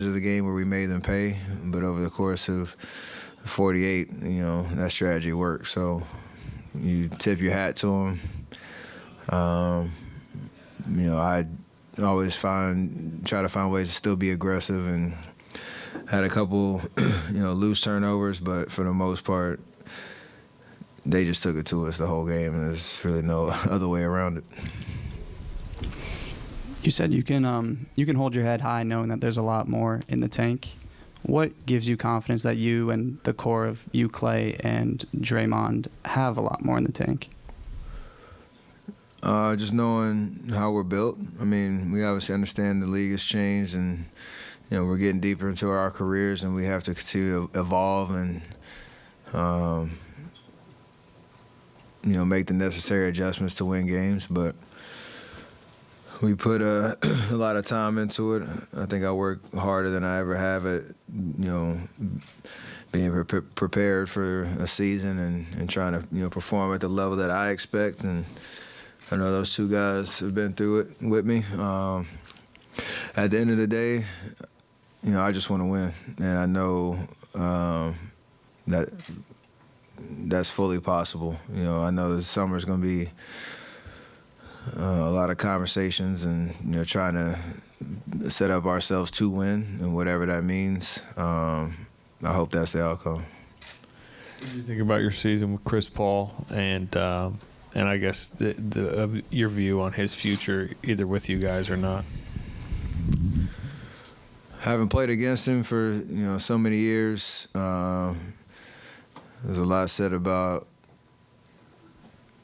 of the game where we made them pay, but over the course of 48, that strategy worked. So you tip your hat to them. I always try to find ways to still be aggressive, and had a couple, loose turnovers, but for the most part, they just took it to us the whole game, and there's really no other way around it. You said you can hold your head high knowing that there's a lot more in the tank. What gives you confidence that you and the core of you, Clay, and Draymond have a lot more in the tank? Just knowing how we're built. I mean, we obviously understand the league has changed, and we're getting deeper into our careers, and we have to continue to evolve and make the necessary adjustments to win games. But we put a lot of time into it. I think I work harder than I ever have at being prepared for a season and trying to perform at the level that I expect. And I know those two guys have been through it with me. At the end of the day, I just want to win, and I know that's fully possible. I know the summer's going to be a lot of conversations and trying to set up ourselves to win, and whatever that means. I hope that's the outcome. What do you think about your season with Chris Paul, and I guess your view on his future, either with you guys or not? I haven't played against him for so many years. There's a lot said about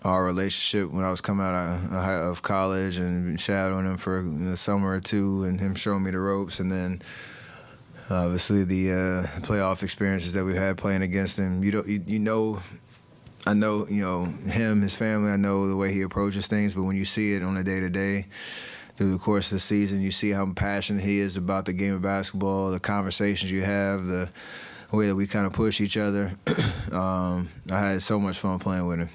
our relationship when I was coming out of college and shadowing him for a summer or two, and him showing me the ropes, and then obviously the playoff experiences that we've had playing against him. I know him, his family. I know the way he approaches things, but when you see it on a day-to-day through the course of the season, you see how passionate he is about the game of basketball, the conversations you have, the way that we kind of push each other. I had so much fun playing with him.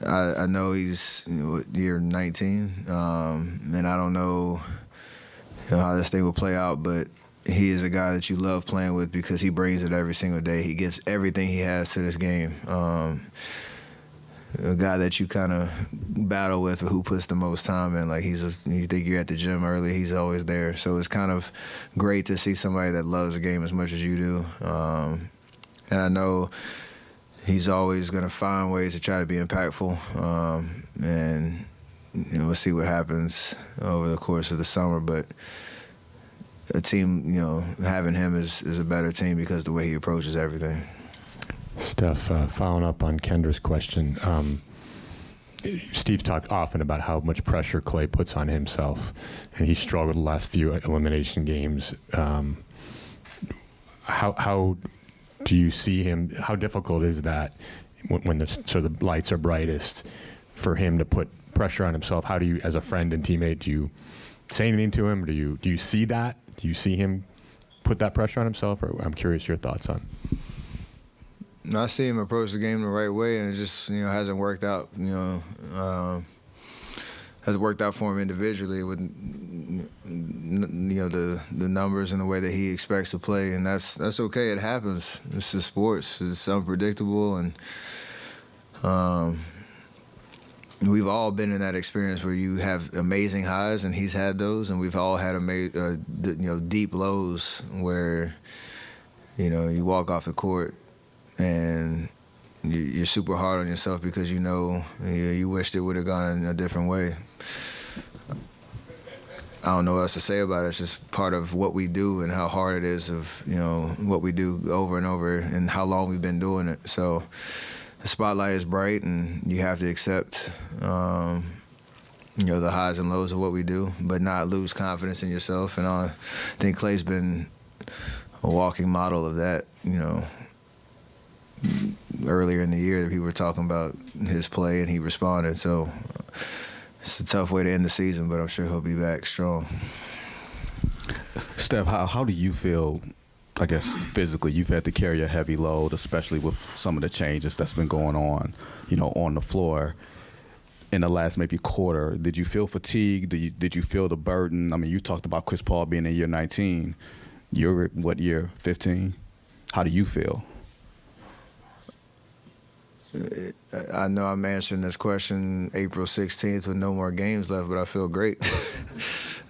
I know he's year 19, and I don't know how this thing will play out, but he is a guy that you love playing with because he brings it every single day. He gives everything he has to this game. A guy that you kind of battle with, or who puts the most time in. Like you think you're at the gym early, he's always there. So it's kind of great to see somebody that loves the game as much as you do. And I know he's always going to find ways to try to be impactful. And we'll see what happens over the course of the summer. But a team, having him is a better team because of the way he approaches everything. Steph, following up on Kendra's question, Steve talked often about how much pressure Clay puts on himself, and he struggled the last few elimination games. How do you see him? How difficult is that when the lights are brightest for him to put pressure on himself? How do you, as a friend and teammate, do you say anything to him? Do you see that? Do you see him put that pressure on himself? Or I'm curious your thoughts on. I see him approach the game the right way, and it just hasn't worked out. Hasn't worked out for him individually with the numbers and the way that he expects to play, and that's okay. It happens. It's just sports. It's unpredictable, and we've all been in that experience where you have amazing highs, and he's had those, and we've all had deep lows where you walk off the court and you're super hard on yourself because you wished it would have gone in a different way. I don't know what else to say about it. It's just part of what we do and how hard it is of what we do over and over and how long we've been doing it. So the spotlight is bright, and you have to accept the highs and lows of what we do, but not lose confidence in yourself. And I think Clay's been a walking model of that. Earlier in the year that people were talking about his play, and he responded. So it's a tough way to end the season, but I'm sure he'll be back strong. Steph, how do you feel, I guess, physically? You've had to carry a heavy load, especially with some of the changes that's been going on, on the floor. in the last maybe quarter? Did you feel fatigued? Did you feel the burden? I mean, you talked about Chris Paul being in year 19. You're what year? 15? How do you feel? I know I'm answering this question April 16th with no more games left, but I feel great.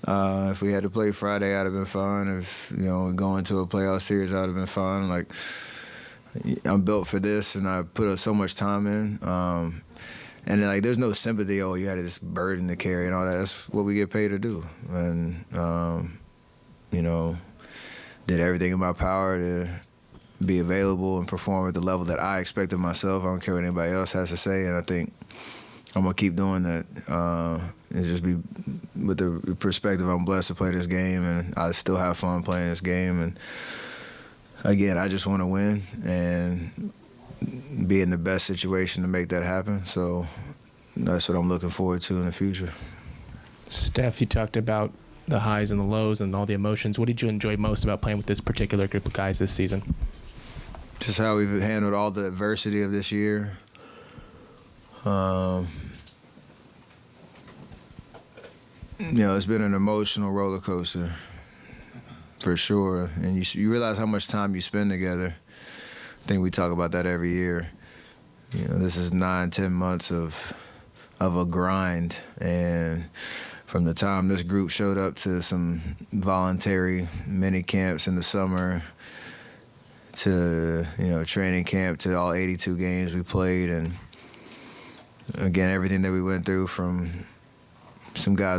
If we had to play Friday, I'd have been fine. If, going to a playoff series, I'd have been fine. Like, I'm built for this, and I put so much time in. And then, like, there's no sympathy. Oh, you had this burden to carry and all that. That's what we get paid to do. And, did everything in my power to be available and perform at the level that I expect of myself. I don't care what anybody else has to say, and I think I'm going to keep doing that. And just be with the perspective I'm blessed to play this game, and I still have fun playing this game. And, again, I just want to win and be in the best situation to make that happen. So that's what I'm looking forward to in the future. Steph, you talked about the highs and the lows and all the emotions. What did you enjoy most about playing with this particular group of guys this season? Just how we've handled all the adversity of this year. It's been an emotional roller coaster, for sure. And you realize how much time you spend together. I think we talk about that every year. This is 9-10 months of a grind, and from the time this group showed up to some voluntary mini camps in the summer to training camp to all 82 games we played, and again everything that we went through, from some guys